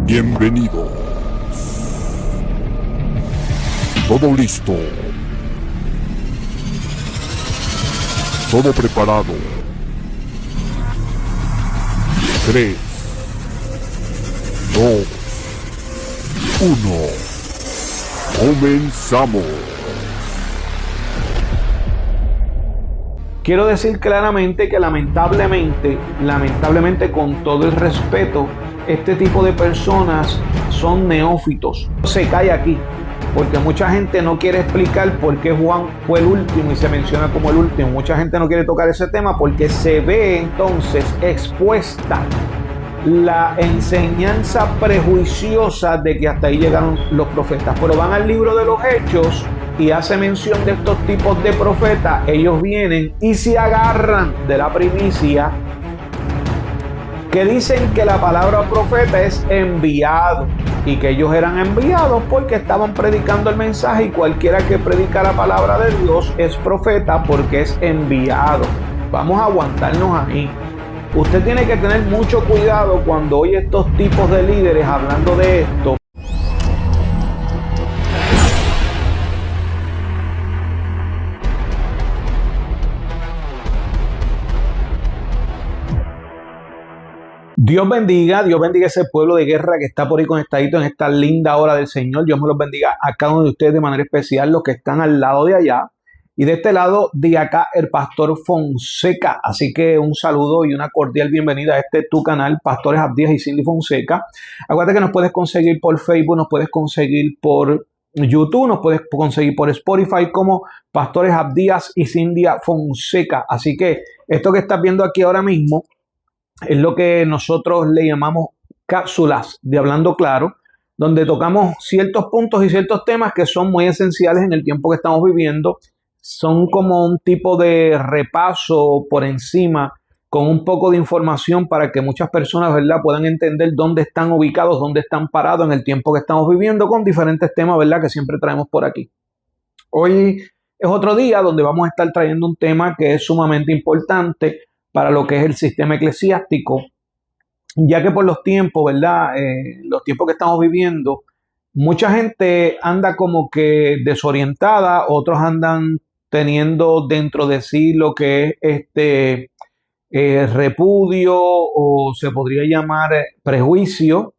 Bienvenidos. Todo listo. Todo preparado. 3, 2, 1. Comenzamos. Quiero decir claramente que lamentablemente, con todo el respeto, este tipo de personas son neófitos. Se cae aquí, porque mucha gente no quiere explicar por qué Juan fue el último y se menciona como el último. Mucha gente no quiere tocar ese tema porque se ve entonces expuesta la enseñanza prejuiciosa de que hasta ahí llegaron los profetas. Pero van al libro de los Hechos y hace mención de estos tipos de profetas. Ellos vienen y se agarran de la primicia que dicen que la palabra profeta es enviado y que ellos eran enviados porque estaban predicando el mensaje, y cualquiera que predica la palabra de Dios es profeta porque es enviado. Vamos a aguantarnos ahí. Usted tiene que tener mucho cuidado cuando oye estos tipos de líderes hablando de esto. Dios bendiga ese pueblo de guerra que está por ahí conectadito en esta linda hora del Señor. Dios me los bendiga a cada uno de ustedes de manera especial, los que están al lado de allá. Y de este lado de acá, el Pastor Fonseca. Así que un saludo y una cordial bienvenida a tu canal, Pastores Abdías y Cindy Fonseca. Acuérdate que nos puedes conseguir por Facebook, nos puedes conseguir por YouTube, nos puedes conseguir por Spotify como Pastores Abdías y Cindy Fonseca. Así que esto que estás viendo aquí ahora mismo es lo que nosotros le llamamos cápsulas de Hablando Claro, donde tocamos ciertos puntos y ciertos temas que son muy esenciales en el tiempo que estamos viviendo. Son como un tipo de repaso por encima con un poco de información para que muchas personas, ¿verdad?, puedan entender dónde están ubicados, dónde están parados en el tiempo que estamos viviendo, con diferentes temas, ¿verdad?, que siempre traemos por aquí. Hoy es otro día donde vamos a estar trayendo un tema que es sumamente importante para lo que es el sistema eclesiástico, ya que por los tiempos, ¿verdad?, los tiempos que estamos viviendo, mucha gente anda como que desorientada, otros andan teniendo dentro de sí lo que es repudio, o se podría llamar prejuicio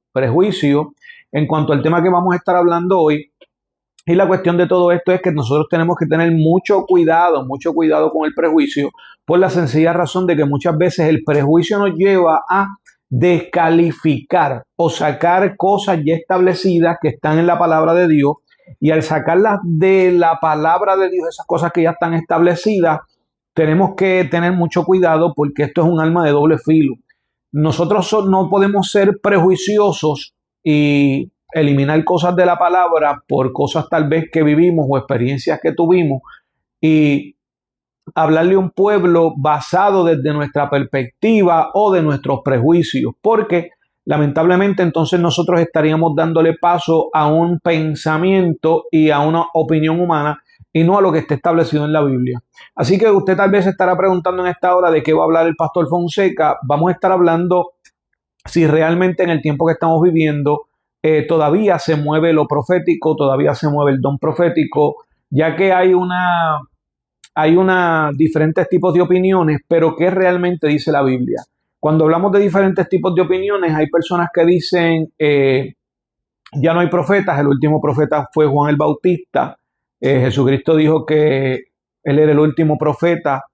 en cuanto al tema que vamos a estar hablando hoy. Y la cuestión de todo esto es que nosotros tenemos que tener mucho cuidado con el prejuicio, por la sencilla razón de que muchas veces el prejuicio nos lleva a descalificar o sacar cosas ya establecidas que están en la palabra de Dios, y al sacarlas de la palabra de Dios, esas cosas que ya están establecidas, tenemos que tener mucho cuidado porque esto es un arma de doble filo. Nosotros no podemos ser prejuiciosos y eliminar cosas de la palabra por cosas tal vez que vivimos o experiencias que tuvimos, y hablarle a un pueblo basado desde nuestra perspectiva o de nuestros prejuicios, porque lamentablemente entonces nosotros estaríamos dándole paso a un pensamiento y a una opinión humana y no a lo que está establecido en la Biblia. Así que usted tal vez se estará preguntando en esta hora de qué va a hablar el Pastor Fonseca. Vamos a estar hablando si realmente en el tiempo que estamos viviendo todavía se mueve lo profético, todavía se mueve el don profético, ya que hay diferentes tipos de opiniones, pero ¿qué realmente dice la Biblia? Cuando hablamos de diferentes tipos de opiniones, hay personas que dicen ya no hay profetas, el último profeta fue Juan el Bautista, Jesucristo dijo que él era el último profeta,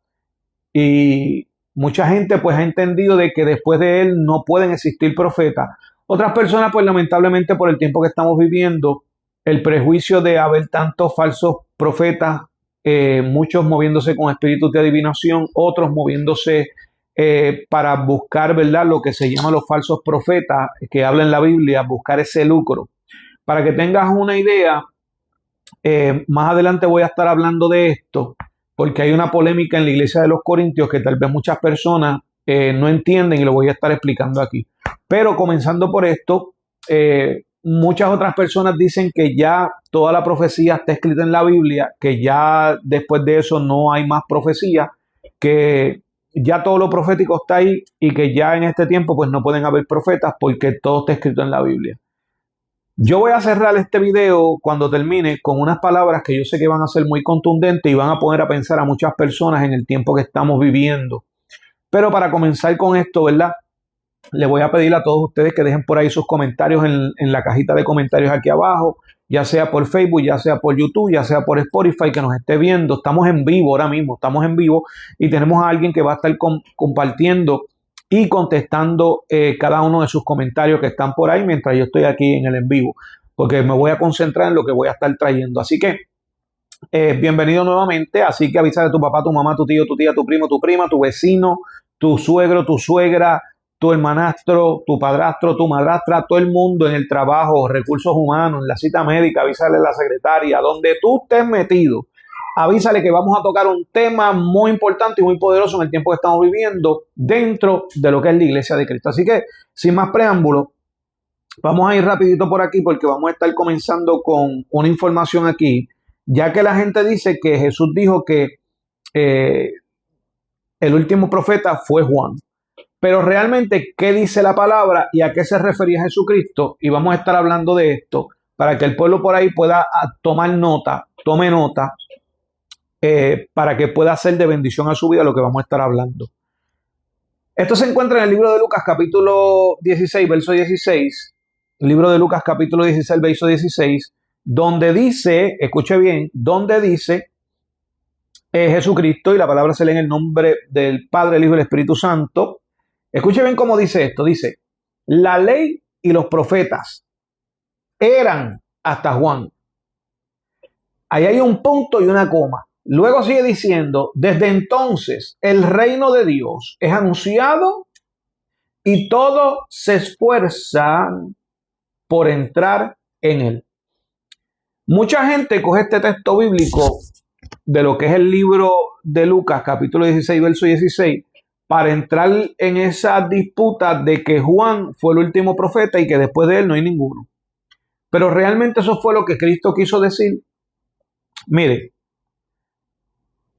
y mucha gente pues ha entendido de que después de él no pueden existir profetas. Otras personas pues lamentablemente por el tiempo que estamos viviendo, el prejuicio de haber tantos falsos profetas, muchos moviéndose con espíritus de adivinación, otros moviéndose para buscar, ¿verdad?, lo que se llama los falsos profetas que hablan en la Biblia, buscar ese lucro. Para que tengas una idea, más adelante voy a estar hablando de esto, porque hay una polémica en la iglesia de los Corintios que tal vez muchas personas no entienden, y lo voy a estar explicando aquí. Pero comenzando por esto, muchas otras personas dicen que ya toda la profecía está escrita en la Biblia, que ya después de eso no hay más profecía, que ya todo lo profético está ahí y que ya en este tiempo pues no pueden haber profetas porque todo está escrito en la Biblia. Yo voy a cerrar este video cuando termine con unas palabras que yo sé que van a ser muy contundentes y van a poner a pensar a muchas personas en el tiempo que estamos viviendo. Pero para comenzar con esto, ¿verdad? Le voy a pedir a todos ustedes que dejen por ahí sus comentarios en la cajita de comentarios aquí abajo, ya sea por Facebook, ya sea por YouTube, ya sea por Spotify, que nos esté viendo. Estamos en vivo ahora mismo, estamos en vivo y tenemos a alguien que va a estar compartiendo y contestando cada uno de sus comentarios que están por ahí mientras yo estoy aquí en el en vivo, porque me voy a concentrar en lo que voy a estar trayendo. Así que bienvenido nuevamente. Así que avisa a tu papá, tu mamá, tu tío, tu tía, tu primo, tu prima, tu vecino, tu suegro, tu suegra, tu hermanastro, tu padrastro, tu madrastra, todo el mundo en el trabajo, recursos humanos, en la cita médica, avísale a la secretaria, donde tú estés metido, avísale que vamos a tocar un tema muy importante y muy poderoso en el tiempo que estamos viviendo dentro de lo que es la Iglesia de Cristo. Así que, sin más preámbulos, vamos a ir rapidito por aquí porque vamos a estar comenzando con una información aquí, ya que la gente dice que Jesús dijo que el último profeta fue Juan. Pero realmente, ¿qué dice la palabra y a qué se refería Jesucristo? Y vamos a estar hablando de esto para que el pueblo por ahí pueda tomar nota, tome nota, para que pueda ser de bendición a su vida lo que vamos a estar hablando. Esto se encuentra en el libro de Lucas capítulo 16, verso 16. El libro de Lucas capítulo 16, verso 16, donde dice, escuche bien, donde dice Jesucristo, y la palabra se lee en el nombre del Padre, el Hijo y el Espíritu Santo. Escuche bien cómo dice esto. Dice, la ley y los profetas eran hasta Juan. Ahí hay un punto y una coma. Luego sigue diciendo, desde entonces el reino de Dios es anunciado y todos se esfuerzan por entrar en él. Mucha gente coge este texto bíblico de lo que es el libro de Lucas, capítulo 16, verso 16, para entrar en esa disputa de que Juan fue el último profeta y que después de él no hay ninguno. Pero realmente eso fue lo que Cristo quiso decir. Mire,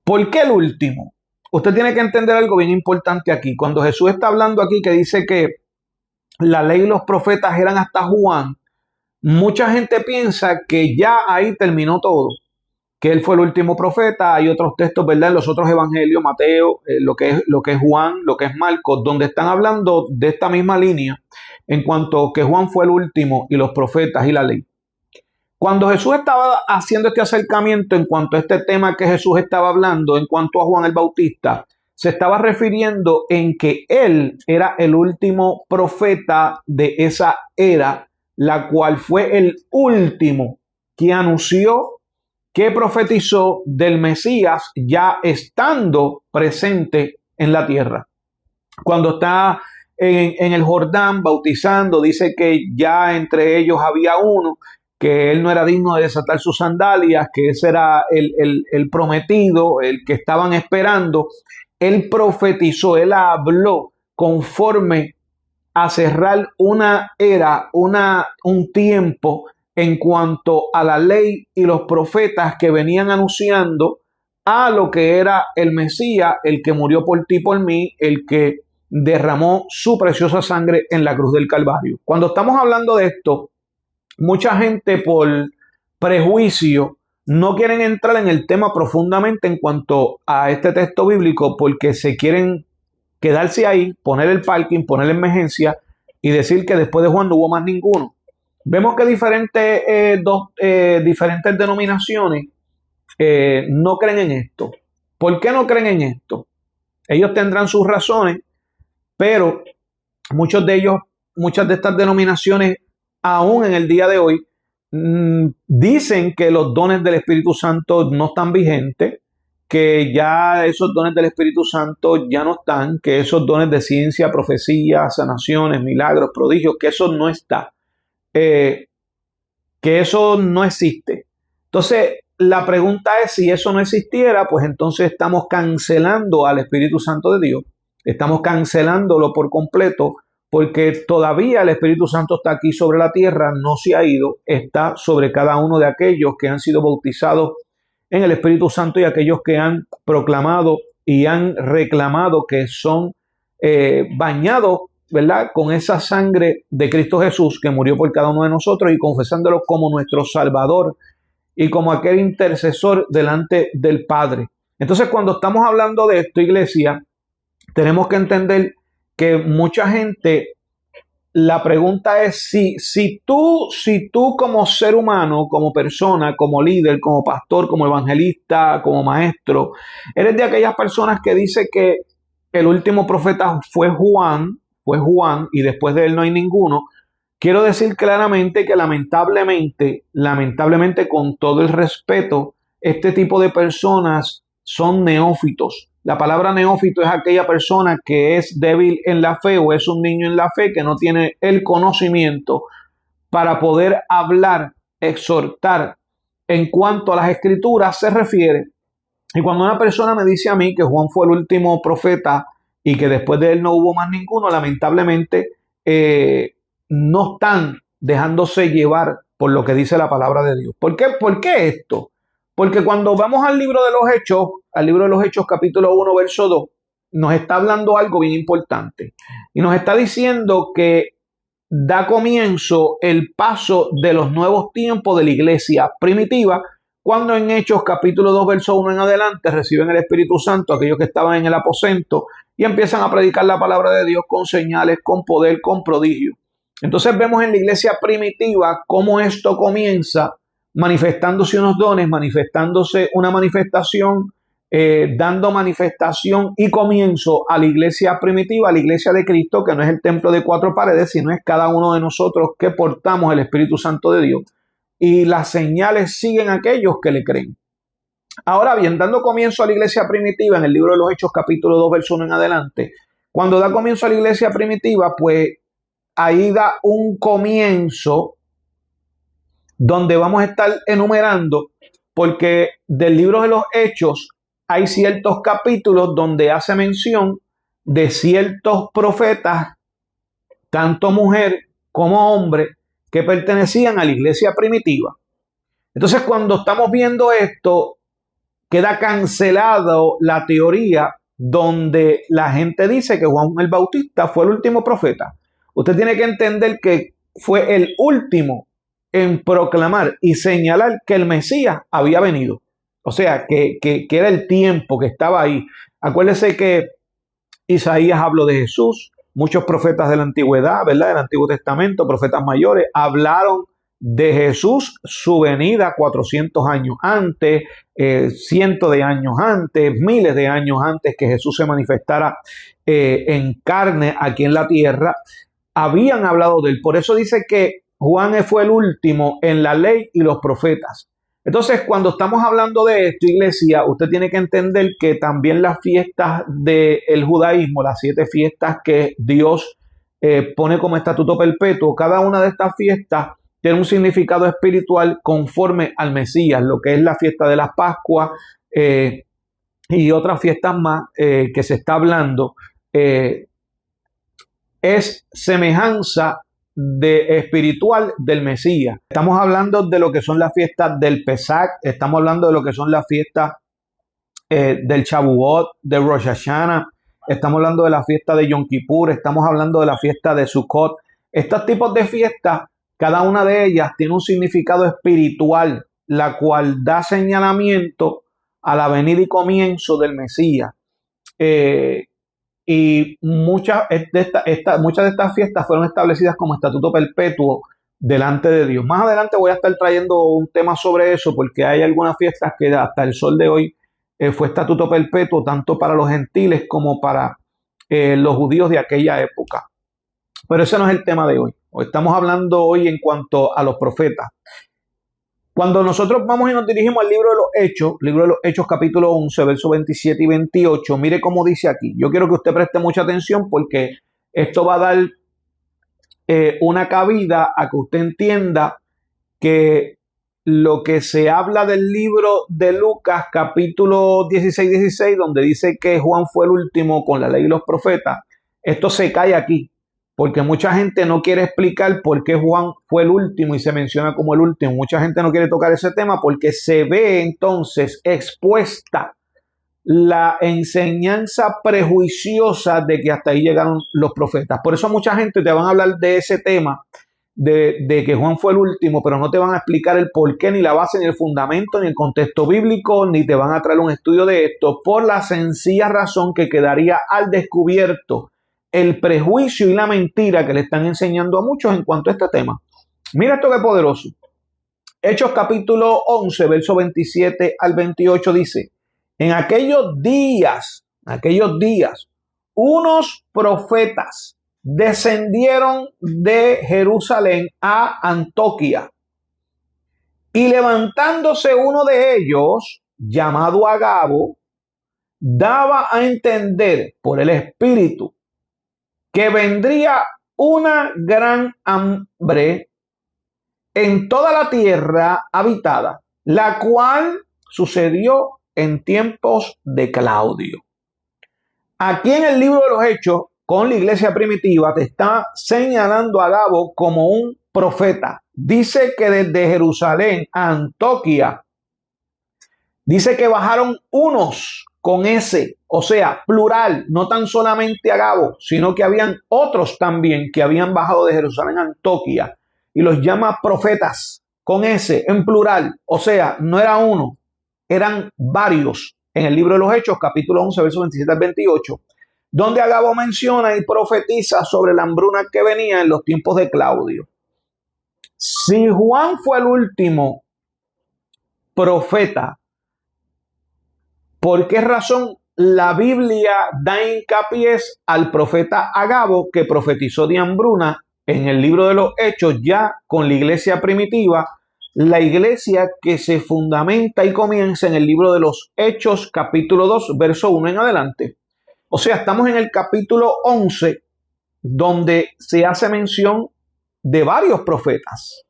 ¿por qué el último? Usted tiene que entender algo bien importante aquí. Cuando Jesús está hablando aquí que dice que la ley y los profetas eran hasta Juan, mucha gente piensa que ya ahí terminó todo, que él fue el último profeta. Hay otros textos, ¿verdad? En los otros evangelios, Mateo, lo que es Juan, lo que es Marcos, donde están hablando de esta misma línea en cuanto que Juan fue el último y los profetas y la ley. Cuando Jesús estaba haciendo este acercamiento en cuanto a este tema que Jesús estaba hablando, en cuanto a Juan el Bautista, se estaba refiriendo en que él era el último profeta de esa era, la cual fue el último que anunció, que profetizó del Mesías ya estando presente en la tierra. Cuando está en el Jordán bautizando, dice que ya entre ellos había uno, que él no era digno de desatar sus sandalias, que ese era el prometido, el que estaban esperando. Él profetizó, él habló conforme a cerrar una era, un tiempo en cuanto a la ley y los profetas que venían anunciando a lo que era el Mesías, el que murió por ti, por mí, el que derramó su preciosa sangre en la cruz del Calvario. Cuando estamos hablando de esto, mucha gente por prejuicio no quieren entrar en el tema profundamente en cuanto a este texto bíblico porque se quieren quedarse ahí, poner el parking, poner la emergencia y decir que después de Juan no hubo más ninguno. Vemos que diferentes denominaciones no creen en esto. ¿Por qué no creen en esto? Ellos tendrán sus razones, pero muchas de estas denominaciones, aún en el día de hoy, dicen que los dones del Espíritu Santo no están vigentes, que ya esos dones del Espíritu Santo ya no están, que esos dones de ciencia, profecía, sanaciones, milagros, prodigios, que eso no está, que eso no existe. Entonces, la pregunta es, si eso no existiera, pues entonces estamos cancelando al Espíritu Santo de Dios, estamos cancelándolo por completo, porque todavía el Espíritu Santo está aquí sobre la tierra, no se ha ido, está sobre cada uno de aquellos que han sido bautizados en el Espíritu Santo y aquellos que han proclamado y han reclamado que son bañados, ¿verdad?, con esa sangre de Cristo Jesús que murió por cada uno de nosotros y confesándolo como nuestro Salvador y como aquel intercesor delante del Padre. Entonces, cuando estamos hablando de esto, iglesia, tenemos que entender que mucha gente, la pregunta es si tú como ser humano, como persona, como líder, como pastor, como evangelista, como maestro, eres de aquellas personas que dice que el último profeta fue Juan, y después de él no hay ninguno. Quiero decir claramente que lamentablemente, con todo el respeto, este tipo de personas son neófitos. La palabra neófito es aquella persona que es débil en la fe o es un niño en la fe que no tiene el conocimiento para poder hablar, exhortar en cuanto a las escrituras se refiere. Y cuando una persona me dice a mí que Juan fue el último profeta y que después de él no hubo más ninguno, lamentablemente no están dejándose llevar por lo que dice la palabra de Dios. ¿Por qué esto? Porque cuando vamos al libro de los Hechos capítulo 1, verso 2, nos está hablando algo bien importante. Y nos está diciendo que da comienzo el paso de los nuevos tiempos de la iglesia primitiva, cuando en Hechos capítulo 2, verso 1 en adelante reciben el Espíritu Santo, aquellos que estaban en el aposento, y empiezan a predicar la palabra de Dios con señales, con poder, con prodigio. Entonces vemos en la iglesia primitiva cómo esto comienza manifestándose unos dones, manifestándose una manifestación, dando manifestación y comienzo a la iglesia primitiva, a la iglesia de Cristo, que no es el templo de 4 paredes, sino es cada uno de nosotros que portamos el Espíritu Santo de Dios. Y las señales siguen a aquellos que le creen. Ahora bien, dando comienzo a la iglesia primitiva, en el libro de los Hechos capítulo 2, verso 1 en adelante, cuando da comienzo a la iglesia primitiva, pues ahí da un comienzo donde vamos a estar enumerando, porque del libro de los Hechos hay ciertos capítulos donde hace mención de ciertos profetas, tanto mujer como hombre, que pertenecían a la iglesia primitiva. Entonces, cuando estamos viendo esto, queda cancelado la teoría donde la gente dice que Juan el Bautista fue el último profeta. Usted tiene que entender que fue el último en proclamar y señalar que el Mesías había venido. O sea, que era el tiempo que estaba ahí. Acuérdese que Isaías habló de Jesús, muchos profetas de la antigüedad, ¿verdad?, del Antiguo Testamento, profetas mayores, hablaron de Jesús, su venida 400 años antes, cientos de años antes, miles de años antes que Jesús se manifestara en carne aquí en la tierra, habían hablado de él. Por eso dice que Juan fue el último en la ley y los profetas. Entonces, cuando estamos hablando de esto, iglesia, usted tiene que entender que también las fiestas del judaísmo, las 7 fiestas que Dios pone como estatuto perpetuo, cada una de estas fiestas tiene un significado espiritual conforme al Mesías, lo que es la fiesta de las Pascuas y otras fiestas más que se está hablando, es semejanza espiritual del Mesías. Estamos hablando de lo que son las fiestas del Pesach, estamos hablando de lo que son las fiestas del Shavuot, de Rosh Hashanah, estamos hablando de la fiesta de Yom Kippur, estamos hablando de la fiesta de Sukkot. Estos tipos de fiestas, cada una de ellas tiene un significado espiritual, la cual da señalamiento a la venida y comienzo del Mesías. Y muchas de estas fiestas fueron establecidas como estatuto perpetuo delante de Dios. Más adelante voy a estar trayendo un tema sobre eso, porque hay algunas fiestas que hasta el sol de hoy fue estatuto perpetuo, tanto para los gentiles como para los judíos de aquella época. Pero ese no es el tema de hoy. Estamos hablando hoy en cuanto a los profetas. Cuando nosotros vamos y nos dirigimos al libro de los Hechos capítulo 11, versos 27 y 28, mire cómo dice aquí. Yo quiero que usted preste mucha atención porque esto va a dar una cabida a que usted entienda que lo que se habla del libro de Lucas capítulo 16, donde dice que Juan fue el último con la ley y los profetas, esto se cae aquí. Porque mucha gente no quiere explicar por qué Juan fue el último y se menciona como el último. Mucha gente no quiere tocar ese tema porque se ve entonces expuesta la enseñanza prejuiciosa de que hasta ahí llegaron los profetas. Por eso mucha gente te van a hablar de ese tema, de que Juan fue el último, pero no te van a explicar el porqué, ni la base, ni el fundamento, ni el contexto bíblico, ni te van a traer un estudio de esto, por la sencilla razón que quedaría al descubierto el prejuicio y la mentira que le están enseñando a muchos en cuanto a este tema. Mira esto que poderoso. Hechos capítulo 11, verso 27 al 28 dice: en aquellos días, unos profetas descendieron de Jerusalén a Antioquía, y levantándose uno de ellos, llamado Agabo, daba a entender por el Espíritu que vendría una gran hambre en toda la tierra habitada, la cual sucedió en tiempos de Claudio. Aquí en el libro de los Hechos, con la iglesia primitiva, te está señalando a Agabo como un profeta. Dice que desde Jerusalén a Antioquía, dice que bajaron unos con ese, o sea, plural, no tan solamente Agabo, sino que habían otros también que habían bajado de Jerusalén a Antioquía, y los llama profetas con ese, en plural, o sea, no era uno, eran varios. En el libro de los Hechos, capítulo 11, versos 27 al 28, donde Agabo menciona y profetiza sobre la hambruna que venía en los tiempos de Claudio. Si Juan fue el último profeta, ¿por qué razón la Biblia da hincapié al profeta Agabo, que profetizó de hambruna en el libro de los Hechos, ya con la iglesia primitiva, la iglesia que se fundamenta y comienza en el libro de los Hechos, capítulo 2, verso 1 en adelante? O sea, estamos en el capítulo 11, donde se hace mención de varios profetas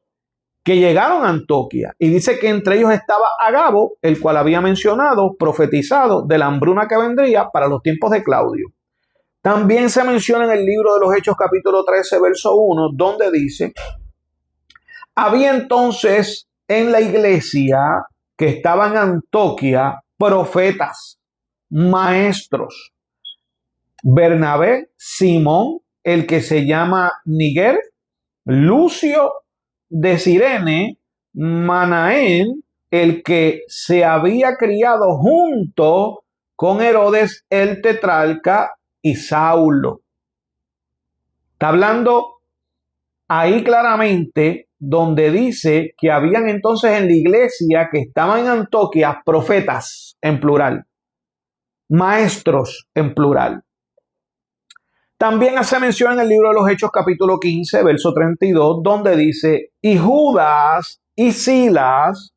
que llegaron a Antioquía, y dice que entre ellos estaba Agabo, el cual había mencionado, profetizado de la hambruna que vendría para los tiempos de Claudio. También se menciona en el libro de los Hechos capítulo 13, verso 1, donde dice: había entonces en la iglesia que estaba en Antioquía profetas, maestros, Bernabé, Simón, el que se llama Niger, Lucio de Cirene, Manaén, el que se había criado junto con Herodes el tetrarca, y Saulo. Está hablando ahí claramente donde dice que habían entonces en la iglesia que estaban en Antioquía profetas en plural, maestros en plural. También hace mención en el libro de los Hechos capítulo 15, verso 32, donde dice: y Judas y Silas,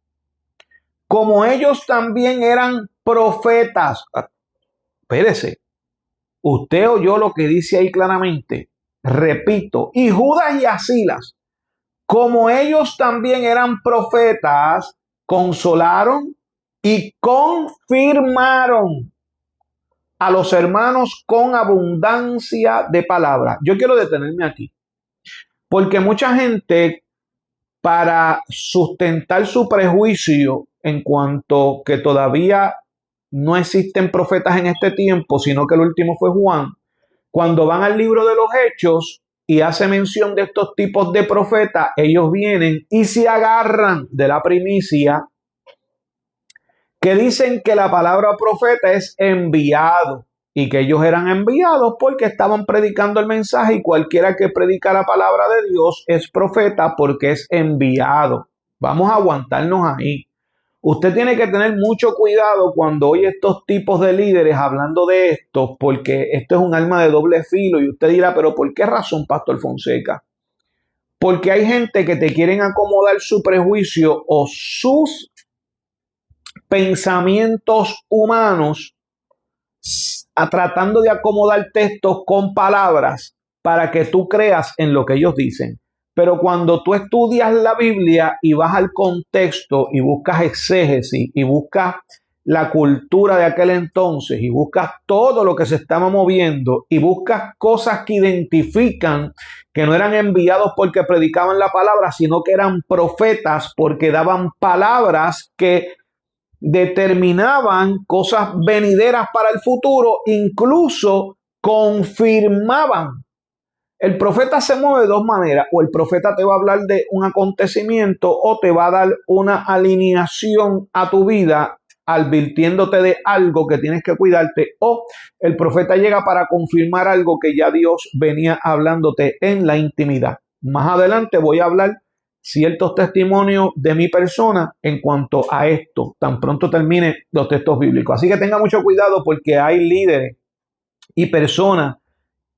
como ellos también eran profetas. Espérese, usted oyó lo que dice ahí claramente. Repito, y Judas y Silas, como ellos también eran profetas, consolaron y confirmaron a los hermanos con abundancia de palabras. Yo quiero detenerme aquí, porque mucha gente, para sustentar su prejuicio en cuanto que todavía no existen profetas en este tiempo, sino que el último fue Juan, cuando van al libro de los Hechos y hace mención de estos tipos de profetas, ellos vienen y se agarran de la primicia, que dicen que la palabra profeta es enviado, y que ellos eran enviados porque estaban predicando el mensaje, y cualquiera que predica la palabra de Dios es profeta porque es enviado. Vamos a aguantarnos ahí. Usted tiene que tener mucho cuidado cuando oye estos tipos de líderes hablando de esto, porque esto es un arma de doble filo, y usted dirá: pero ¿por qué razón, Pastor Fonseca? Porque hay gente que te quieren acomodar su prejuicio o sus pensamientos humanos, tratando de acomodar textos con palabras para que tú creas en lo que ellos dicen. Pero cuando tú estudias la Biblia y vas al contexto y buscas exégesis y buscas la cultura de aquel entonces y buscas todo lo que se estaba moviendo y buscas cosas que identifican que no eran enviados porque predicaban la palabra, sino que eran profetas porque daban palabras que determinaban cosas venideras para el futuro, incluso confirmaban. El profeta se mueve de dos maneras: o el profeta te va a hablar de un acontecimiento o te va a dar una alineación a tu vida advirtiéndote de algo que tienes que cuidarte, o el profeta llega para confirmar algo que ya Dios venía hablándote en la intimidad. Más adelante voy a hablar ciertos testimonios de mi persona en cuanto a esto, tan pronto termine los textos bíblicos. Así que tenga mucho cuidado, porque hay líderes y personas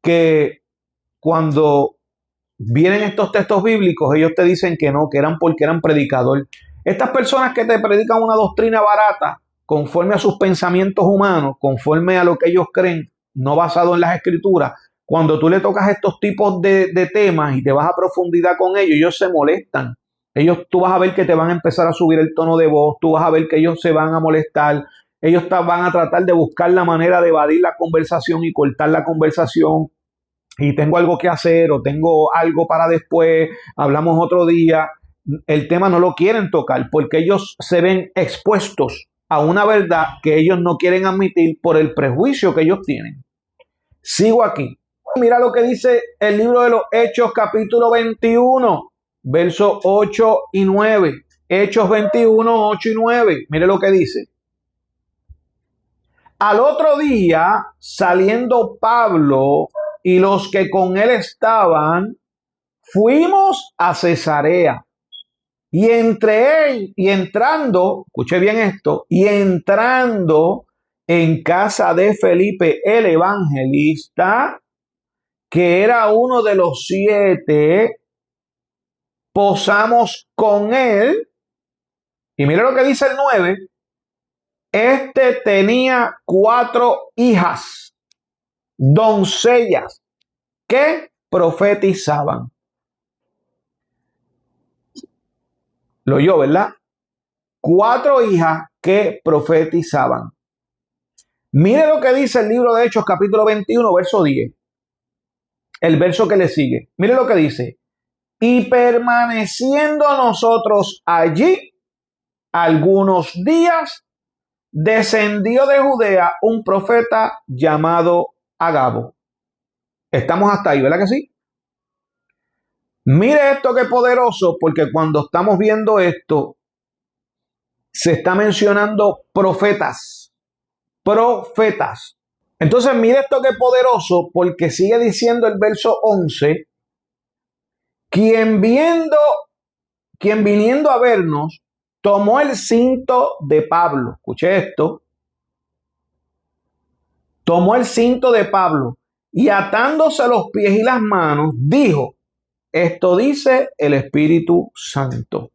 que cuando vienen estos textos bíblicos, ellos te dicen que no, que eran porque eran predicador. Estas personas que te predican una doctrina barata, conforme a sus pensamientos humanos, conforme a lo que ellos creen, no basado en las escrituras, cuando tú le tocas estos tipos de temas y te vas a profundidad con ellos se molestan. Tú vas a ver que te van a empezar a subir el tono de voz, tú vas a ver que ellos se van a molestar, ellos van a tratar de buscar la manera de evadir la conversación y cortar la conversación. Y tengo algo que hacer, o tengo algo para después, hablamos otro día. El tema no lo quieren tocar porque ellos se ven expuestos a una verdad que ellos no quieren admitir por el prejuicio que ellos tienen. Sigo aquí. Mira lo que dice el libro de los Hechos, capítulo 21, versos 8 y 9. Hechos 21, 8 y 9. Mire lo que dice. Al otro día, saliendo Pablo y los que con él estaban, fuimos a Cesarea. Y entrando, escuche bien esto, y entrando en casa de Felipe el evangelista, que era uno de los 7, posamos con él. Y mire lo que dice el 9. Este tenía 4 hijas, doncellas, que profetizaban. Lo oyó, ¿verdad? 4 hijas que profetizaban. Mire lo que dice el libro de Hechos, capítulo 21, verso 10. El verso que le sigue. Mire lo que dice. Y permaneciendo nosotros allí algunos días, descendió de Judea un profeta llamado Agabo. Estamos hasta ahí, ¿verdad que sí? Mire esto que poderoso, porque cuando estamos viendo esto, se está mencionando profetas. Profetas. Entonces, mire esto que poderoso, porque sigue diciendo el verso 11, quien viniendo a vernos, tomó el cinto de Pablo. Escuche esto. Tomó el cinto de Pablo y atándose los pies y las manos, dijo, esto dice el Espíritu Santo.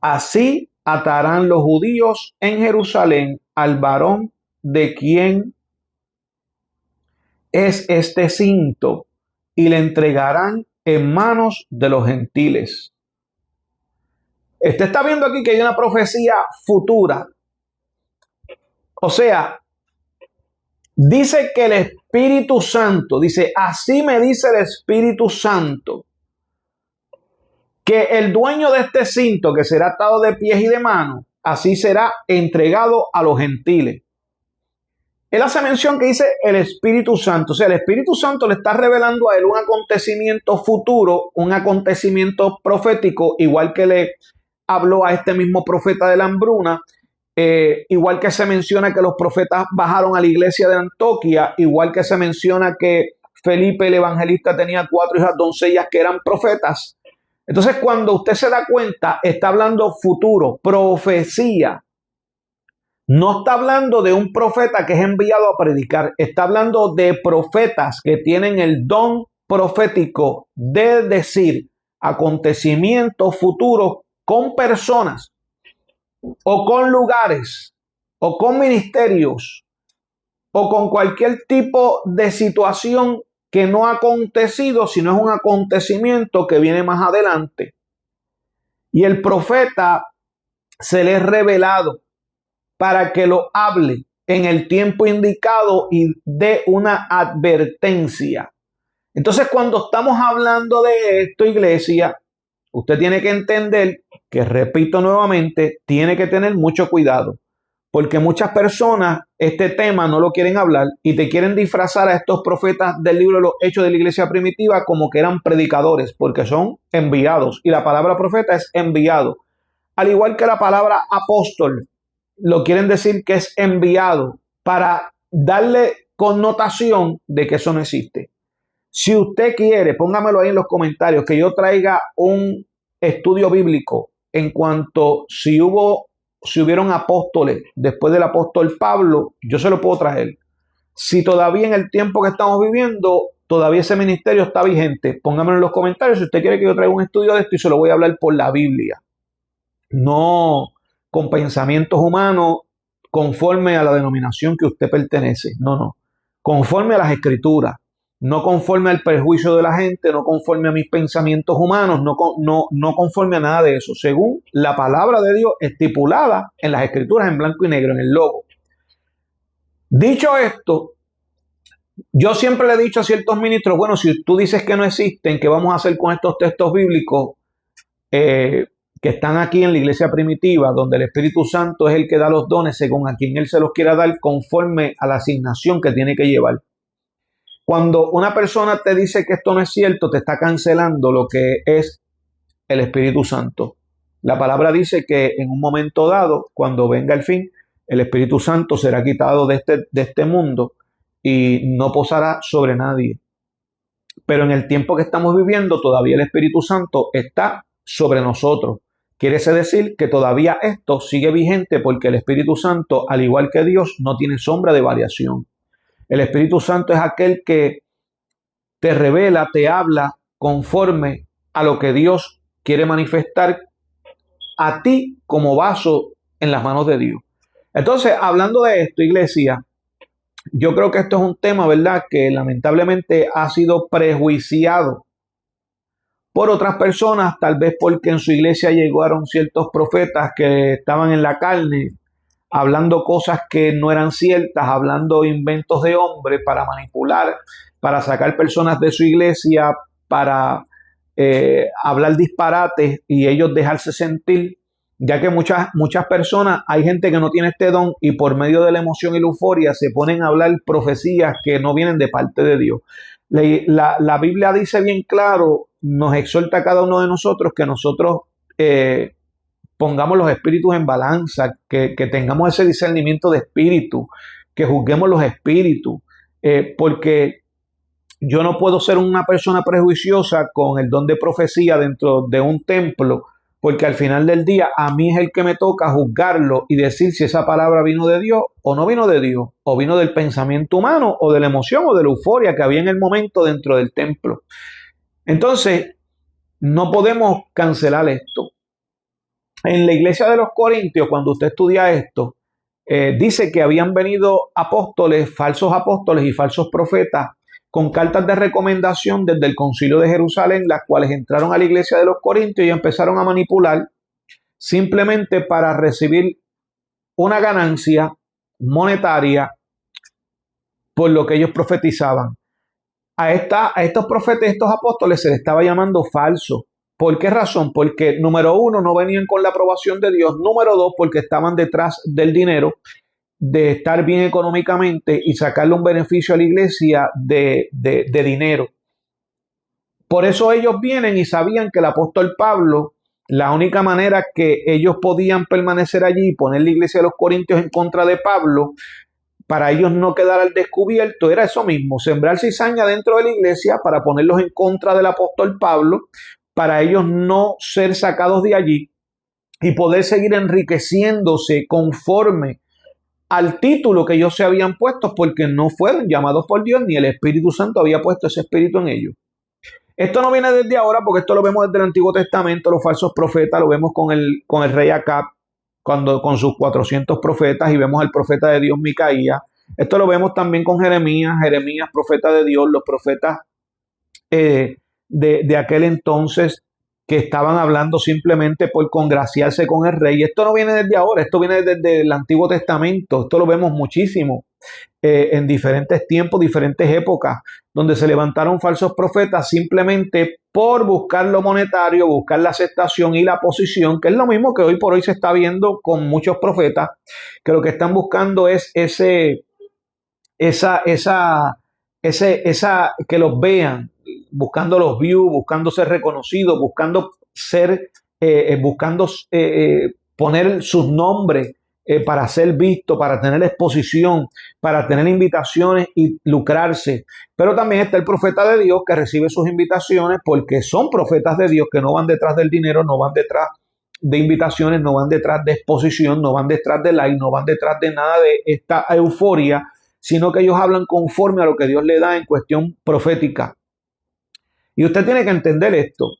Así atarán los judíos en Jerusalén al varón de quien es este cinto y le entregarán en manos de los gentiles. Usted está viendo aquí que hay una profecía futura. O sea, dice que el Espíritu Santo, dice, así me dice el Espíritu Santo, que el dueño de este cinto, que será atado de pies y de manos, así será entregado a los gentiles. Él hace mención que dice el Espíritu Santo. O sea, el Espíritu Santo le está revelando a él un acontecimiento futuro, un acontecimiento profético, igual que le habló a este mismo profeta de la hambruna, igual que se menciona que los profetas bajaron a la iglesia de Antioquía, igual que se menciona que Felipe el evangelista tenía 4 hijas doncellas que eran profetas. Entonces, cuando usted se da cuenta, está hablando futuro, profecía. No está hablando de un profeta que es enviado a predicar, está hablando de profetas que tienen el don profético de decir acontecimientos futuros con personas o con lugares o con ministerios o con cualquier tipo de situación que no ha acontecido, sino es un acontecimiento que viene más adelante. Y el profeta se le es revelado para que lo hable en el tiempo indicado y dé una advertencia. Entonces, cuando estamos hablando de esto, iglesia, usted tiene que entender que repito nuevamente, tiene que tener mucho cuidado, porque muchas personas este tema no lo quieren hablar y te quieren disfrazar a estos profetas del libro de los Hechos de la iglesia primitiva como que eran predicadores, porque son enviados, y la palabra profeta es enviado. Al igual que la palabra apóstol, lo quieren decir que es enviado para darle connotación de que eso no existe. Si usted quiere, póngamelo ahí en los comentarios, que yo traiga un estudio bíblico en cuanto si hubieron apóstoles después del apóstol Pablo, yo se lo puedo traer. Si todavía en el tiempo que estamos viviendo, todavía ese ministerio está vigente, póngamelo en los comentarios si usted quiere que yo traiga un estudio de esto y se lo voy a hablar por la Biblia. No con pensamientos humanos conforme a la denominación que usted pertenece. No. Conforme a las escrituras. No conforme al prejuicio de la gente, no conforme a mis pensamientos humanos, no conforme a nada de eso, según la palabra de Dios estipulada en las escrituras en blanco y negro, en el logo. Dicho esto, yo siempre le he dicho a ciertos ministros, bueno, si tú dices que no existen, ¿qué vamos a hacer con estos textos bíblicos que están aquí en la iglesia primitiva, donde el Espíritu Santo es el que da los dones según a quien Él se los quiera dar conforme a la asignación que tiene que llevar? Cuando una persona te dice que esto no es cierto, te está cancelando lo que es el Espíritu Santo. La palabra dice que en un momento dado, cuando venga el fin, el Espíritu Santo será quitado de este mundo y no posará sobre nadie. Pero en el tiempo que estamos viviendo, todavía el Espíritu Santo está sobre nosotros. Quiere decir que todavía esto sigue vigente porque el Espíritu Santo, al igual que Dios, no tiene sombra de variación. El Espíritu Santo es aquel que te revela, te habla conforme a lo que Dios quiere manifestar a ti como vaso en las manos de Dios. Entonces, hablando de esto, iglesia, yo creo que esto es un tema, ¿verdad?, que lamentablemente ha sido prejuiciado por otras personas, tal vez porque en su iglesia llegaron ciertos profetas que estaban en la carne, hablando cosas que no eran ciertas, hablando inventos de hombre para manipular, para sacar personas de su iglesia, para hablar disparates y ellos dejarse sentir, ya que muchas personas, hay gente que no tiene este don y por medio de la emoción y la euforia se ponen a hablar profecías que no vienen de parte de Dios. La Biblia dice bien claro, nos exhorta a cada uno de nosotros que nosotros pongamos los espíritus en balanza, que tengamos ese discernimiento de espíritu, que juzguemos los espíritus, porque yo no puedo ser una persona prejuiciosa con el don de profecía dentro de un templo, porque al final del día a mí es el que me toca juzgarlo y decir si esa palabra vino de Dios o no vino de Dios, o vino del pensamiento humano o de la emoción o de la euforia que había en el momento dentro del templo. Entonces, no podemos cancelar esto. En la iglesia de los Corintios, cuando usted estudia esto, dice que habían venido apóstoles, falsos apóstoles y falsos profetas con cartas de recomendación desde el Concilio de Jerusalén, las cuales entraron a la iglesia de los Corintios y empezaron a manipular simplemente para recibir una ganancia monetaria por lo que ellos profetizaban. A estos profetas, estos apóstoles se les estaba llamando falsos. ¿Por qué razón? Porque número uno, no venían con la aprobación de Dios. Número dos, porque estaban detrás del dinero, de estar bien económicamente y sacarle un beneficio a la iglesia de dinero. Por eso ellos vienen y sabían que el apóstol Pablo, la única manera que ellos podían permanecer allí y poner la iglesia de los Corintios en contra de Pablo, para ellos no quedar al descubierto, era eso mismo, sembrar cizaña dentro de la iglesia para ponerlos en contra del apóstol Pablo, para ellos no ser sacados de allí y poder seguir enriqueciéndose conforme al título que ellos se habían puesto, porque no fueron llamados por Dios, ni el Espíritu Santo había puesto ese espíritu en ellos. Esto no viene desde ahora, porque esto lo vemos desde el Antiguo Testamento, los falsos profetas, lo vemos con el rey Acab, con sus 400 profetas, y vemos al profeta de Dios Micaías. Esto lo vemos también con Jeremías, profeta de Dios, los profetas de aquel entonces, que estaban hablando simplemente por congraciarse con el rey. Y esto no viene desde ahora, esto viene desde el Antiguo Testamento. Esto lo vemos muchísimo en diferentes tiempos, diferentes épocas, donde se levantaron falsos profetas simplemente por buscar lo monetario, buscar la aceptación y la posición, que es lo mismo que hoy por hoy se está viendo con muchos profetas, que lo que están buscando es que los vean, buscando los views, buscando ser reconocidos, buscando poner sus nombres para ser visto, para tener exposición, para tener invitaciones y lucrarse. Pero también está el profeta de Dios que recibe sus invitaciones porque son profetas de Dios que no van detrás del dinero, no van detrás de invitaciones, no van detrás de exposición, no van detrás de like, no van detrás de nada de esta euforia, sino que ellos hablan conforme a lo que Dios le da en cuestión profética. Y usted tiene que entender esto.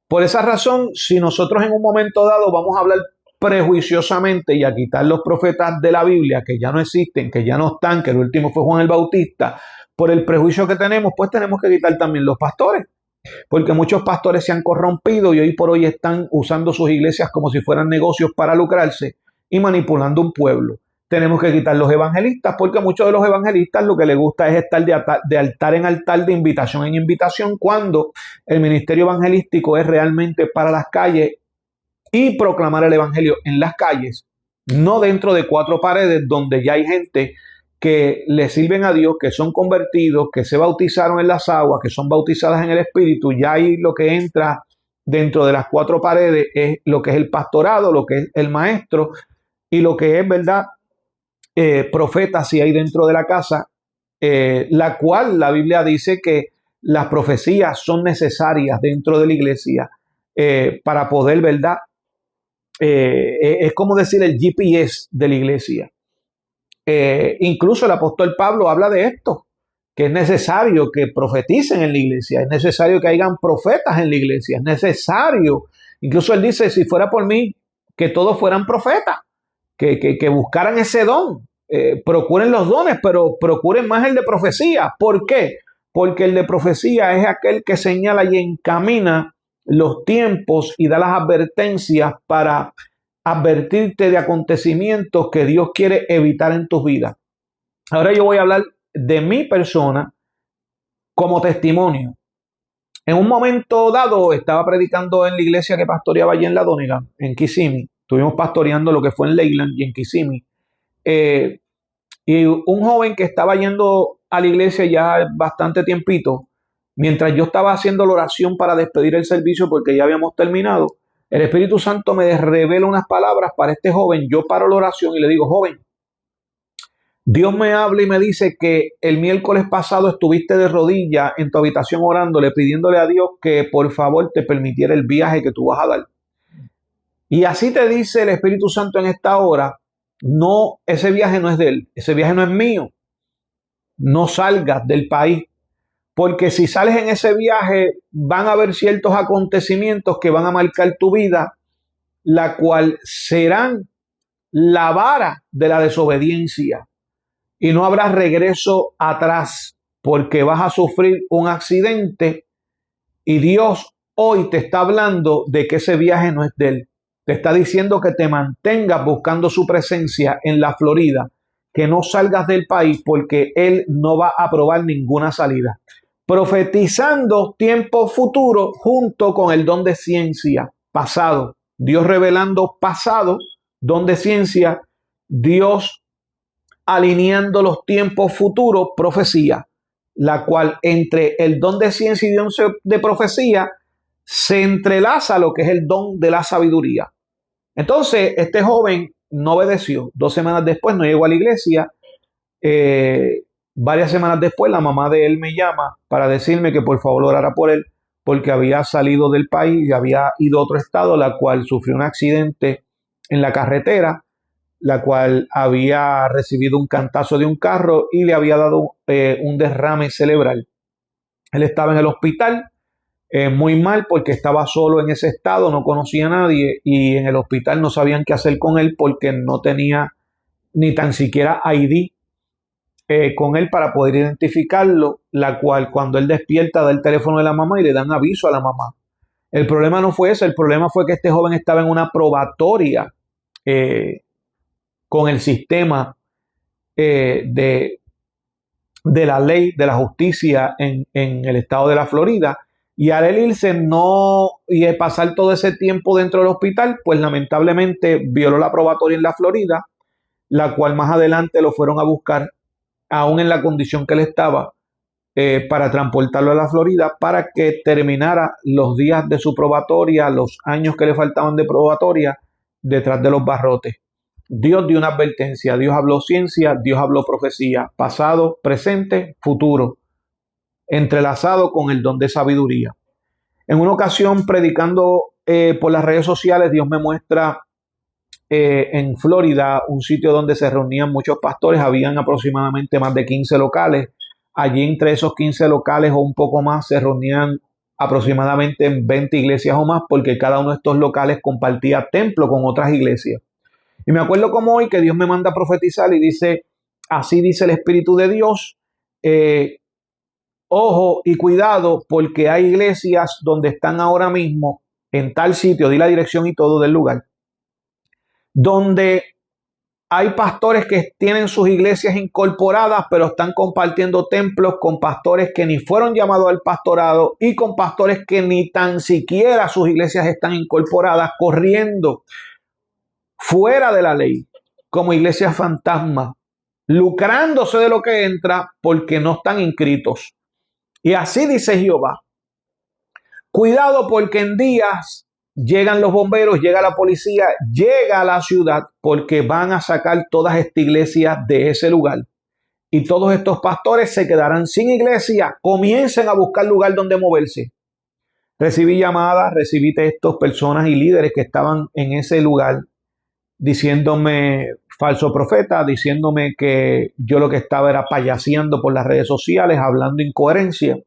Por esa razón, si nosotros en un momento dado vamos a hablar prejuiciosamente y a quitar los profetas de la Biblia, que ya no existen, que ya no están, que el último fue Juan el Bautista, por el prejuicio que tenemos, pues tenemos que quitar también los pastores. Porque muchos pastores se han corrompido y hoy por hoy están usando sus iglesias como si fueran negocios para lucrarse y manipulando un pueblo. Tenemos que quitar los evangelistas porque muchos de los evangelistas lo que les gusta es estar de altar en altar, de invitación en invitación, cuando el ministerio evangelístico es realmente para las calles y proclamar el evangelio en las calles, no dentro de cuatro paredes donde ya hay gente que le sirven a Dios, que son convertidos, que se bautizaron en las aguas, que son bautizadas en el Espíritu. Ya ahí lo que entra dentro de las cuatro paredes es lo que es el pastorado, lo que es el maestro y lo que es, ¿verdad?, profeta, si hay dentro de la casa, la cual la Biblia dice que las profecías son necesarias dentro de la iglesia para poder, ¿verdad? Es como decir el GPS de la iglesia. Incluso el apóstol Pablo habla de esto, que es necesario que profeticen en la iglesia, es necesario que hayan profetas en la iglesia, es necesario, incluso él dice, si fuera por mí, que todos fueran profetas, que buscaran ese don, procuren los dones, pero procuren más el de profecía. ¿Por qué? Porque el de profecía es aquel que señala y encamina los tiempos y da las advertencias para advertirte de acontecimientos que Dios quiere evitar en tus vidas. Ahora yo voy a hablar de mi persona como testimonio. En un momento dado estaba predicando en la iglesia que pastoreaba allí en La Donegan, en Kissimmee. Estuvimos pastoreando lo que fue en Leyland y en Kissimmee. Y un joven que estaba yendo a la iglesia ya bastante tiempito, mientras yo estaba haciendo la oración para despedir el servicio porque ya habíamos terminado, el Espíritu Santo me revela unas palabras para este joven. Yo paro la oración y le digo, joven, Dios me habla y me dice que el miércoles pasado estuviste de rodillas en tu habitación orándole, pidiéndole a Dios que por favor te permitiera el viaje que tú vas a dar. Y así te dice el Espíritu Santo en esta hora, no, ese viaje no es de él, ese viaje no es mío. No salgas del país, porque si sales en ese viaje van a haber ciertos acontecimientos que van a marcar tu vida, la cual serán la vara de la desobediencia y no habrá regreso atrás, porque vas a sufrir un accidente y Dios hoy te está hablando de que ese viaje no es de él. Te está diciendo que te mantengas buscando su presencia en la Florida, que no salgas del país porque él no va a aprobar ninguna salida. Profetizando tiempo futuro junto con el don de ciencia pasado. Dios revelando pasado, don de ciencia, Dios alineando los tiempos futuros, profecía, la cual entre el don de ciencia y don de profecía se entrelaza lo que es el don de la sabiduría. Entonces, este joven no obedeció. 2 semanas después no llegó a la iglesia. Varias semanas después, la mamá de él me llama para decirme que por favor orara por él, porque había salido del país y había ido a otro estado, la cual sufrió un accidente en la carretera, la cual había recibido un cantazo de un carro y le había dado un derrame cerebral. Él estaba en el hospital. Muy mal porque estaba solo en ese estado, no conocía a nadie y en el hospital no sabían qué hacer con él porque no tenía ni tan siquiera ID con él para poder identificarlo, la cual cuando él despierta da el teléfono de la mamá y le dan aviso a la mamá. El problema no fue ese, el problema fue que este joven estaba en una probatoria con el sistema de la ley, de la justicia en el estado de la Florida. Y al él irse y pasar todo ese tiempo dentro del hospital, pues lamentablemente violó la probatoria en la Florida, la cual más adelante lo fueron a buscar, aún en la condición que él estaba, para transportarlo a la Florida para que terminara los días de su probatoria, los años que le faltaban de probatoria, detrás de los barrotes. Dios dio una advertencia, Dios habló ciencia, Dios habló profecía, pasado, presente, futuro, entrelazado con el don de sabiduría. En una ocasión, predicando por las redes sociales, Dios me muestra en Florida un sitio donde se reunían muchos pastores, habían aproximadamente más de 15 locales. Allí entre esos 15 locales o un poco más se reunían aproximadamente en 20 iglesias o más, porque cada uno de estos locales compartía templo con otras iglesias. Y me acuerdo como hoy que Dios me manda a profetizar y dice, así dice el Espíritu de Dios, ojo y cuidado, porque hay iglesias donde están ahora mismo en tal sitio, di la dirección y todo del lugar, donde hay pastores que tienen sus iglesias incorporadas, pero están compartiendo templos con pastores que ni fueron llamados al pastorado y con pastores que ni tan siquiera sus iglesias están incorporadas, corriendo fuera de la ley, como iglesias fantasmas, lucrándose de lo que entra porque no están inscritos. Y así dice Jehová, cuidado porque en días llegan los bomberos, llega la policía, llega a la ciudad porque van a sacar todas estas iglesias de ese lugar. Y todos estos pastores se quedarán sin iglesia, comiencen a buscar lugar donde moverse. Recibí llamadas, recibí textos, personas y líderes que estaban en ese lugar diciéndome falso profeta, diciéndome que yo lo que estaba era payaseando por las redes sociales, hablando incoherencia.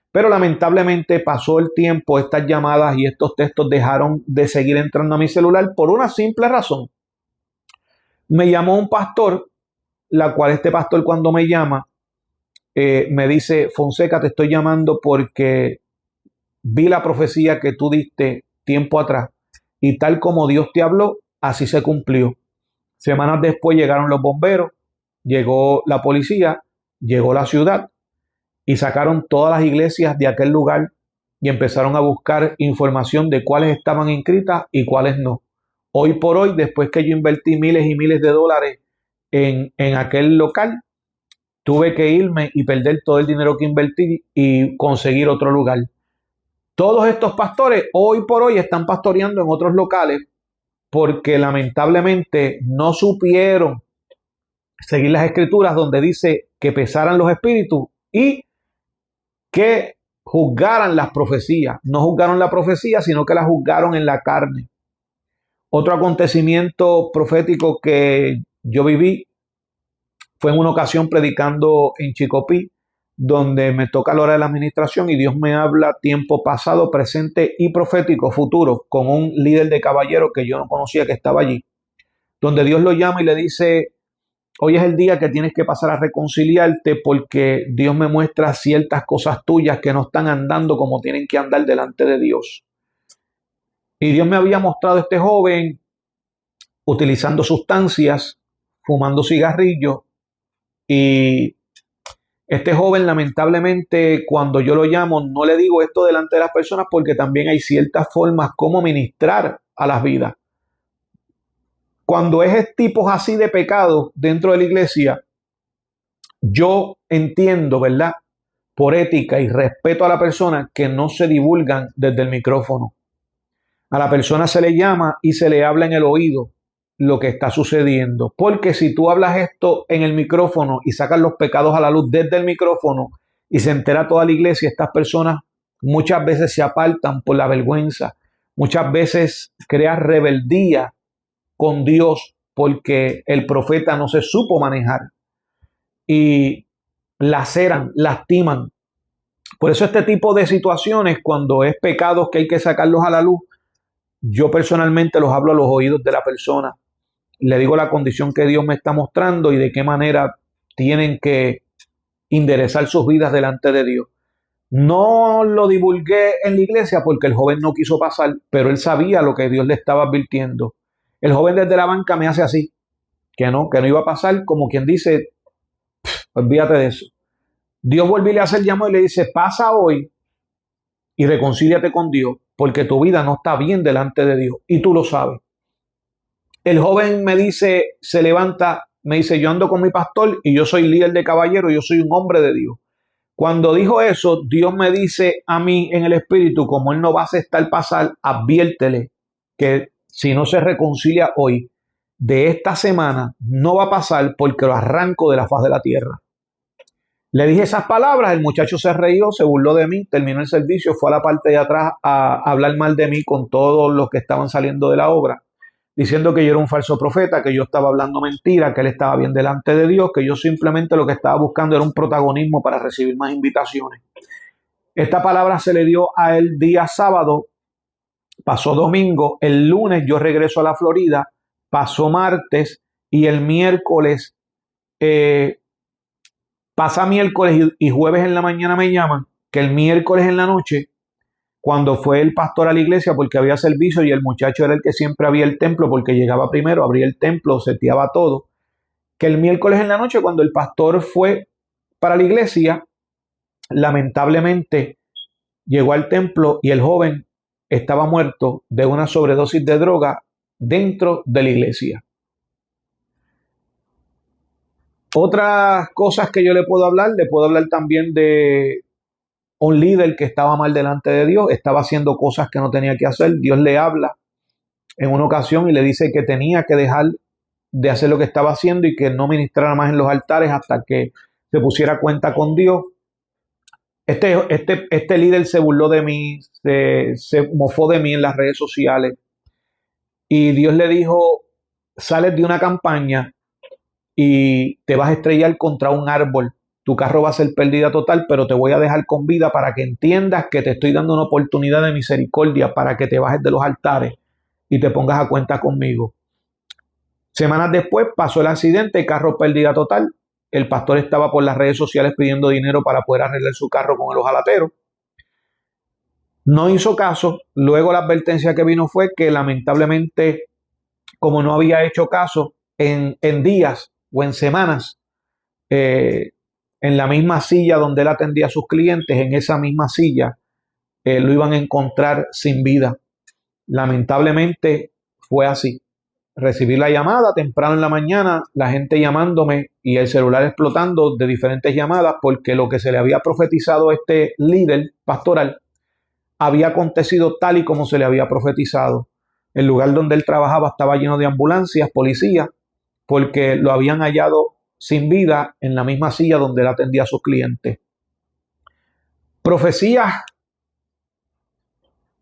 Pero lamentablemente pasó el tiempo, estas llamadas y estos textos dejaron de seguir entrando a mi celular por una simple razón. Me llamó un pastor, la cual este pastor cuando me llama, me dice, Fonseca, te estoy llamando porque vi la profecía que tú diste tiempo atrás y tal como Dios te habló, así se cumplió. Semanas después llegaron los bomberos, llegó la policía, llegó la ciudad y sacaron todas las iglesias de aquel lugar y empezaron a buscar información de cuáles estaban inscritas y cuáles no. Hoy por hoy, después que yo invertí miles y miles de dólares en aquel local, tuve que irme y perder todo el dinero que invertí y conseguir otro lugar. Todos estos pastores hoy por hoy están pastoreando en otros locales porque lamentablemente no supieron seguir las escrituras donde dice que pesaran los espíritus y que juzgaran las profecías. No juzgaron la profecía, sino que la juzgaron en la carne. Otro acontecimiento profético que yo viví fue en una ocasión predicando en Chicopí, donde me toca la hora de la administración y Dios me habla tiempo pasado, presente y profético futuro con un líder de caballeros que yo no conocía que estaba allí, donde Dios lo llama y le dice, hoy es el día que tienes que pasar a reconciliarte porque Dios me muestra ciertas cosas tuyas que no están andando como tienen que andar delante de Dios. Y Dios me había mostrado a este joven utilizando sustancias, fumando cigarrillos y este joven lamentablemente cuando yo lo llamo no le digo esto delante de las personas porque también hay ciertas formas como ministrar a las vidas. Cuando es tipos así de pecados dentro de la iglesia, yo entiendo, ¿verdad? Por ética y respeto a la persona que no se divulgan desde el micrófono. A la persona se le llama y se le habla en el oído lo que está sucediendo. Porque si tú hablas esto en el micrófono y sacas los pecados a la luz desde el micrófono y se entera toda la iglesia, estas personas muchas veces se apartan por la vergüenza. Muchas veces crean rebeldía con Dios porque el profeta no se supo manejar y laceran, lastiman. Por eso este tipo de situaciones, cuando es pecados que hay que sacarlos a la luz, yo personalmente los hablo a los oídos de la persona. Le digo la condición que Dios me está mostrando y de qué manera tienen que enderezar sus vidas delante de Dios. No lo divulgué en la iglesia porque el joven no quiso pasar, pero él sabía lo que Dios le estaba advirtiendo. El joven desde la banca me hace así, que no iba a pasar, como quien dice, olvídate de eso. Dios vuelve y le hace el llamado y le dice, pasa hoy y reconcíliate con Dios, porque tu vida no está bien delante de Dios y tú lo sabes. El joven me dice, se levanta, me dice, yo ando con mi pastor y yo soy líder de caballeros, yo soy un hombre de Dios. Cuando dijo eso, Dios me dice a mí en el espíritu, como él no va a aceptar pasar, adviértele que si no se reconcilia hoy, de esta semana no va a pasar porque lo arranco de la faz de la tierra. Le dije esas palabras, el muchacho se reíó, se burló de mí, terminó el servicio, fue a la parte de atrás a hablar mal de mí con todos los que estaban saliendo de la obra, diciendo que yo era un falso profeta, que yo estaba hablando mentira, que él estaba bien delante de Dios, que yo simplemente lo que estaba buscando era un protagonismo para recibir más invitaciones. Esta palabra se le dio a él día sábado, pasó domingo, el lunes yo regreso a la Florida, pasó martes y el miércoles, pasa miércoles y jueves en la mañana me llaman, que el miércoles en la noche, cuando fue el pastor a la iglesia porque había servicio y el muchacho era el que siempre abría el templo porque llegaba primero, abría el templo, seteaba todo, que el miércoles en la noche cuando el pastor fue para la iglesia, lamentablemente llegó al templo y el joven estaba muerto de una sobredosis de droga dentro de la iglesia. Otras cosas que yo le puedo hablar también de un líder que estaba mal delante de Dios, estaba haciendo cosas que no tenía que hacer. Dios le habla en una ocasión y le dice que tenía que dejar de hacer lo que estaba haciendo y que no ministrara más en los altares hasta que se pusiera cuenta con Dios. Este líder se burló de mí, se mofó de mí en las redes sociales y Dios le dijo, sales de una campaña y te vas a estrellar contra un árbol. Tu carro va a ser pérdida total, pero te voy a dejar con vida para que entiendas que te estoy dando una oportunidad de misericordia para que te bajes de los altares y te pongas a cuenta conmigo. Semanas después pasó el accidente, carro pérdida total. El pastor estaba por las redes sociales pidiendo dinero para poder arreglar su carro con el ojalatero. No hizo caso. Luego la advertencia que vino fue que lamentablemente, como no había hecho caso en días o en semanas, en la misma silla donde él atendía a sus clientes, en esa misma silla, lo iban a encontrar sin vida. Lamentablemente fue así. Recibí la llamada temprano en la mañana, la gente llamándome y el celular explotando de diferentes llamadas porque lo que se le había profetizado a este líder pastoral había acontecido tal y como se le había profetizado. El lugar donde él trabajaba estaba lleno de ambulancias, policías, porque lo habían hallado sin vida en la misma silla donde él atendía a sus clientes. Profecías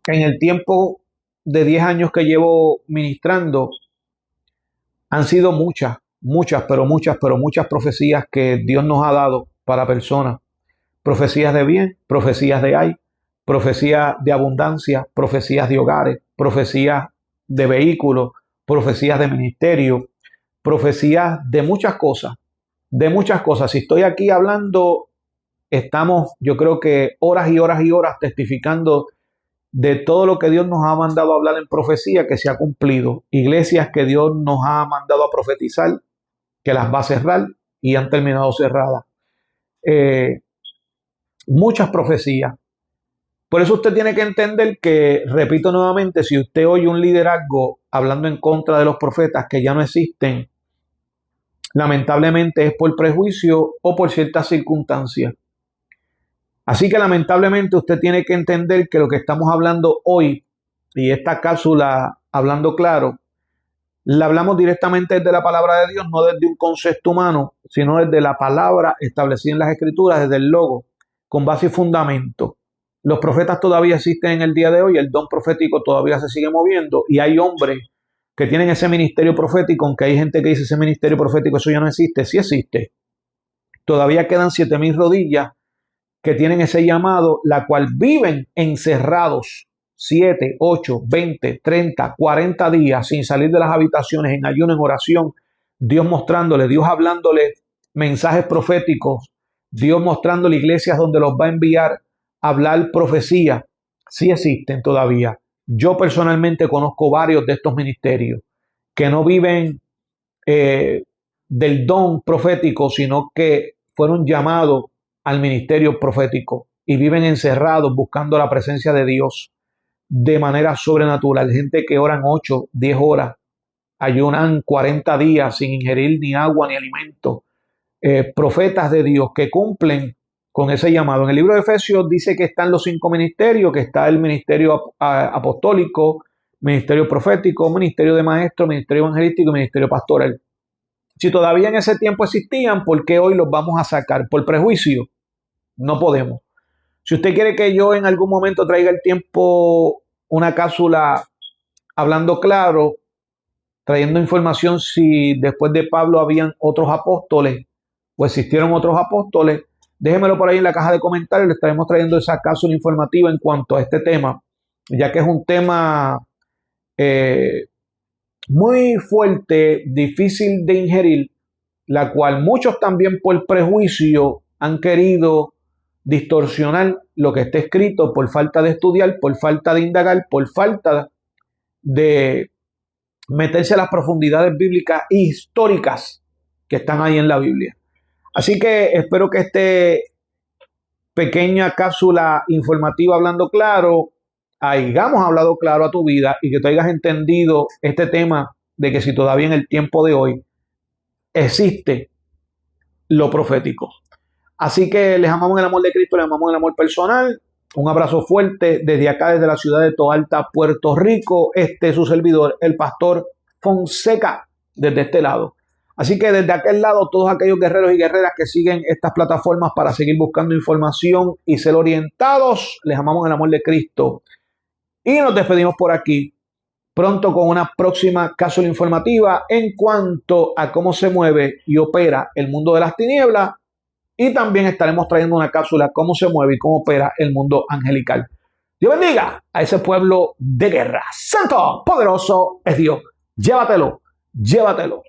en el tiempo de 10 años que llevo ministrando, han sido muchas profecías que Dios nos ha dado para personas. Profecías de bien, profecías de ay, profecías de abundancia, profecías de hogares, profecías de vehículos, profecías de ministerio, profecías de muchas cosas, Si estoy aquí hablando, estamos, yo creo que horas y horas y horas testificando de todo lo que Dios nos ha mandado a hablar en profecía que se ha cumplido. Iglesias que Dios nos ha mandado a profetizar, que las va a cerrar y han terminado cerradas. Muchas profecías. Por eso usted tiene que entender que, repito nuevamente, si usted oye un liderazgo hablando en contra de los profetas que ya no existen, lamentablemente es por prejuicio o por ciertas circunstancias. Así que lamentablemente usted tiene que entender que lo que estamos hablando hoy y esta cápsula hablando claro, la hablamos directamente desde la palabra de Dios, no desde un concepto humano, sino desde la palabra establecida en las escrituras, desde el logo, con base y fundamento. Los profetas todavía existen en el día de hoy, el don profético todavía se sigue moviendo y hay hombres que tienen ese ministerio profético, aunque hay gente que dice ese ministerio profético, eso ya no existe, sí existe. Todavía quedan 7,000 rodillas que tienen ese llamado, la cual viven encerrados 7, 8, 20, 30, 40 días sin salir de las habitaciones, en ayuno, en oración, Dios mostrándole, Dios hablándole mensajes proféticos, Dios mostrándole iglesias donde los va a enviar hablar profecía. Sí existen todavía. Yo personalmente conozco varios de estos ministerios que no viven del don profético, sino que fueron llamados al ministerio profético y viven encerrados buscando la presencia de Dios de manera sobrenatural. Gente que oran 8, 10 horas, ayunan 40 días sin ingerir ni agua ni alimento. Profetas de Dios que cumplen con ese llamado. En el libro de Efesios dice que están los 5 ministerios, que está el ministerio apostólico, ministerio profético, ministerio de maestro, ministerio evangelístico y ministerio pastoral. Si todavía en ese tiempo existían, ¿por qué hoy los vamos a sacar? ¿Por prejuicio? No podemos. Si usted quiere que yo en algún momento traiga el tiempo una cápsula hablando claro, trayendo información si después de Pablo habían otros apóstoles o existieron otros apóstoles, déjemelo por ahí en la caja de comentarios. Le estaremos trayendo esa cápsula informativa en cuanto a este tema, ya que es un tema muy fuerte, difícil de ingerir, la cual muchos también por prejuicio han querido distorsionar lo que está escrito por falta de estudiar, por falta de indagar, por falta de meterse a las profundidades bíblicas e históricas que están ahí en la Biblia. Así que espero que esta pequeña cápsula informativa hablando claro, hayamos hablado claro a tu vida y que tú hayas entendido este tema de que si todavía en el tiempo de hoy existe lo profético. Así que les amamos en el amor de Cristo, les amamos en el amor personal. Un abrazo fuerte desde acá, desde la ciudad de Toalta, Puerto Rico. Este es su servidor, el pastor Fonseca, desde este lado. Así que desde aquel lado, todos aquellos guerreros y guerreras que siguen estas plataformas para seguir buscando información y ser orientados, les amamos en el amor de Cristo. Y nos despedimos por aquí, pronto con una próxima cápsula informativa en cuanto a cómo se mueve y opera el mundo de las tinieblas. Y también estaremos trayendo una cápsula cómo se mueve y cómo opera el mundo angelical. Dios bendiga a ese pueblo de guerra. Santo, poderoso es Dios. Llévatelo, llévatelo.